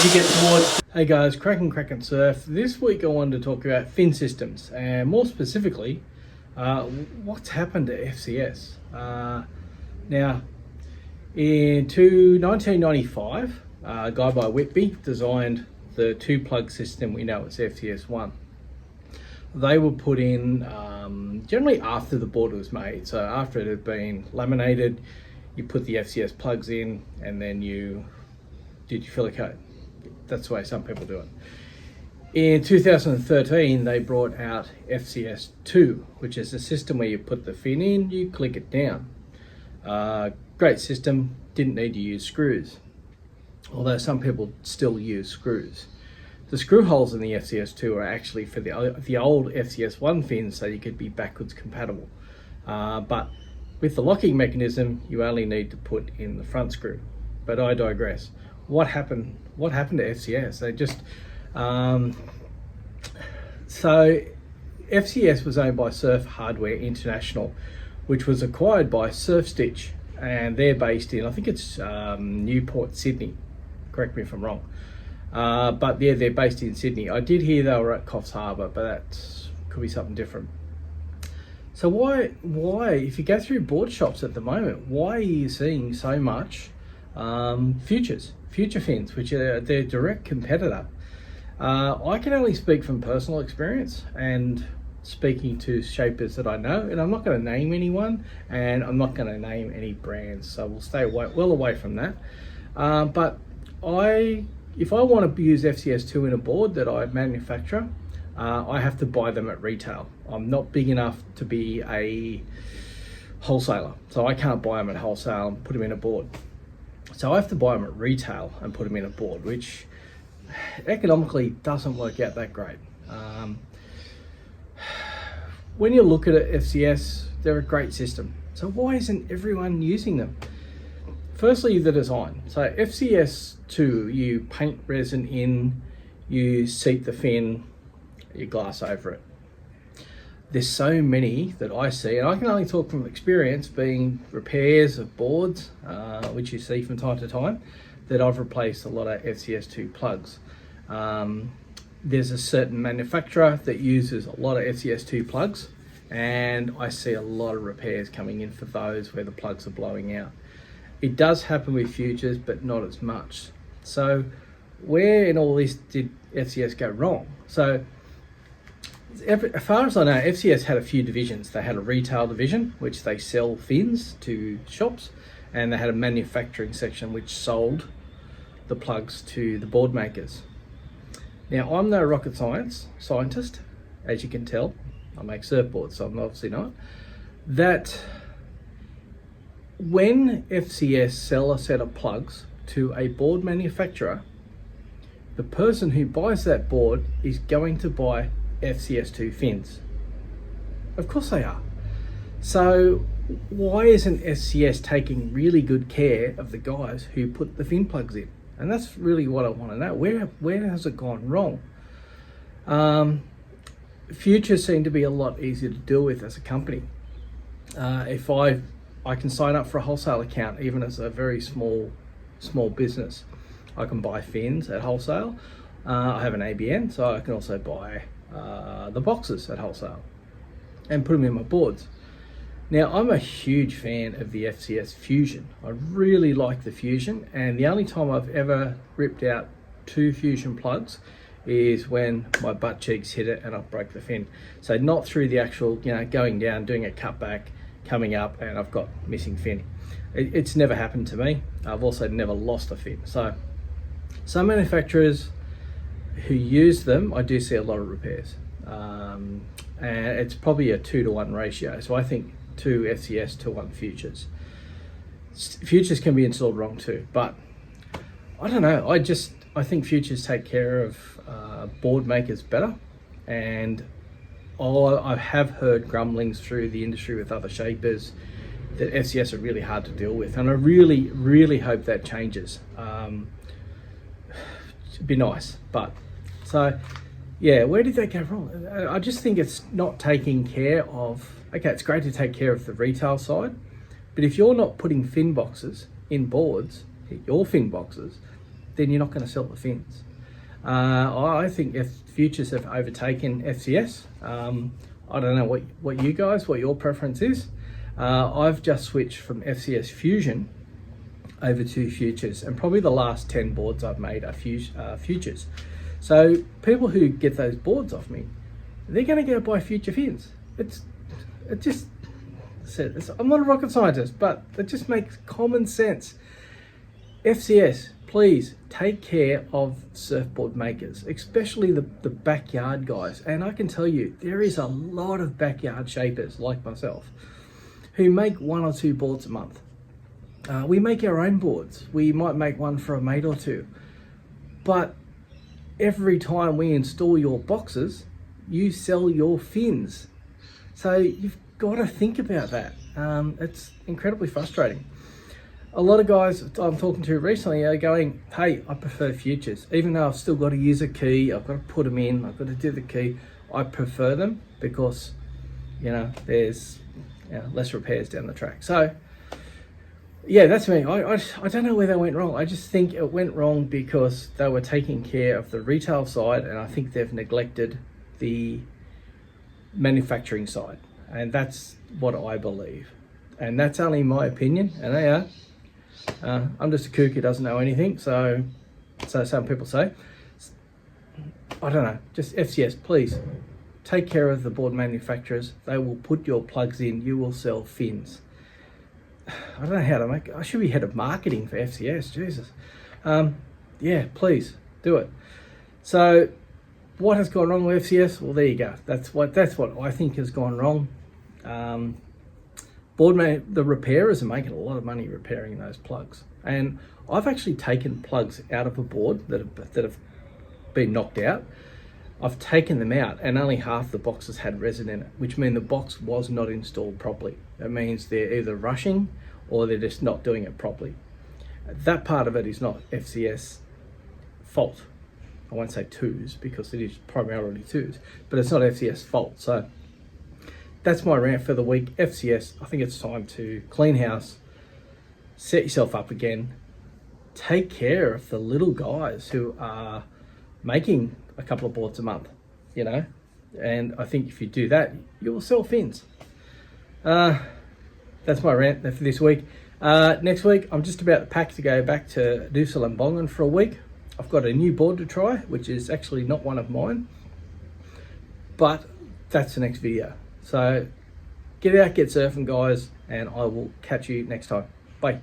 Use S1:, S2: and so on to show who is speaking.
S1: as you get towards... Hey guys, Crack and Surf. This week I wanted to talk about fin systems, and more specifically, what's happened to FCS. Now, in 1995, a guy by Whitby designed the two-plug system we know as FCS1. They were put in generally after the board was made. So after it had been laminated, you put the FCS plugs in, and then you did your filler coat. That's the way some people do it. In 2013, they brought out FCS2, which is a system where you put the fin in, you click it down. Great system, didn't need to use screws, although some people still use screws. The screw holes in the FCS2 are actually for the old FCS1 fins, so you could be backwards compatible. But with the locking mechanism, you only need to put in the front screw. But I digress. What happened to FCS? They just so FCS was owned by Surf Hardware International, which was acquired by Surf Stitch, and they're based in, I think it's Newport, Sydney. Correct me if I'm wrong. But yeah, they're based in Sydney. I did hear they were at Coffs Harbour, but that could be something different. So why, if you go through board shops at the moment, why are you seeing so much future fins, which are their direct competitor? I can only speak from personal experience and speaking to shapers that I know, and I'm not going to name anyone, and I'm not going to name any brands, so we'll stay well away from that. But if I want to use FCS2 in a board that I manufacture, I have to buy them at retail. I'm not big enough to be a wholesaler, so I can't buy them at wholesale and put them in a board. So I have to buy them at retail and put them in a board, which economically doesn't work out that great. When you look at FCS, they're a great system. So why isn't everyone using them? Firstly, the design. So FCS2, you paint resin in, you seat the fin, you glass over it. There's so many that I see, and I can only talk from experience, being repairs of boards, which you see from time to time, that I've replaced a lot of FCS2 plugs. There's a certain manufacturer that uses a lot of FCS2 plugs, and I see a lot of repairs coming in for those where the plugs are blowing out. It does happen with futures, but not as much. So where in all this did FCS go wrong? So as far as I know, FCS had a few divisions. They had a retail division, which they sell fins to shops, and they had a manufacturing section which sold the plugs to the board makers. Now, I'm no rocket scientist, as you can tell. I make surfboards, so I'm obviously not. That when FCS sell a set of plugs to a board manufacturer, the person who buys that board is going to buy FCS2 fins. Of course they are. So why isn't FCS taking really good care of the guys who put the fin plugs in? And that's really what I want to know. Where has it gone wrong? Futures seem to be a lot easier to deal with as a company. If I can sign up for a wholesale account, even as a very small business, I can buy fins at wholesale. I have an ABN, so I can also buy the boxes at wholesale and put them in my boards. Now, I'm a huge fan of the FCS Fusion. I really like the Fusion, and the only time I've ever ripped out 2 Fusion plugs is when my butt cheeks hit it and I broke the fin. So not through the actual, going down, doing a cutback, coming up, and I've got missing fin. It's never happened to me. I've also never lost a fin. So some manufacturers who use them, I do see a lot of repairs. And it's probably a 2-to-1 ratio. So I think 2 FCS to 1 futures. Futures can be installed wrong too, but I don't know. I think futures take care of board makers better, and I have heard grumblings through the industry with other shapers that FCS are really hard to deal with, and I really, really hope that changes. It'd be nice, but so yeah, where did that go wrong? I just think it's not taking care of. Okay, it's great to take care of the retail side, but if you're not putting fin boxes in boards, your fin boxes, then you're not going to sell the fins. I think if futures have overtaken FCS. I don't know what your preference is. I've just switched from FCS Fusion over to futures, and probably the last 10 boards I've made are futures. So people who get those boards off me, they're going to go buy future fins. I'm not a rocket scientist, but it just makes common sense. FCS, please take care of surfboard makers, especially the backyard guys. And I can tell you, there is a lot of backyard shapers like myself who make 1 or 2 boards a month. We make our own boards. We might make one for a mate or two. But every time we install your boxes, you sell your fins. So you've got to think about that. It's incredibly frustrating. A lot of guys I'm talking to recently are going, hey, I prefer futures. Even though I've still got to use a key, I've got to put them in, I've got to do the key. I prefer them because, there's less repairs down the track. So, yeah, that's me. I don't know where they went wrong. I just think it went wrong because they were taking care of the retail side, and I think they've neglected the manufacturing side. And that's what I believe. And that's only my opinion. And I'm just a kook who doesn't know anything. So some people say. I don't know. Just FCS, please. Take care of the board manufacturers. They will put your plugs in. You will sell fins. I don't know how to I should be head of marketing for FCS. Jesus. Yeah, please do it. So what has gone wrong with FCS? Well, there you go. That's what I think has gone wrong. The repairers are making a lot of money repairing those plugs, and I've actually taken plugs out of a board that have been knocked out. I've taken them out, and only half the boxes had resin in it, which means the box was not installed properly. That means they're either rushing or they're just not doing it properly. That part of it is not FCS fault. I won't say twos because it is primarily twos, but it's not FCS fault. So that's my rant for the week. FCS, I think it's time to clean house, set yourself up again, take care of the little guys who are making a couple of boards a month, and I think if you do that, you will sell fins. That's my rant for this week. Next week, I'm just about to pack to go back to Noosa and Bongan for a week. I've got a new board to try, which is actually not one of mine, but that's the next video. So get out, get surfing, guys, and I will catch you next time. Bye.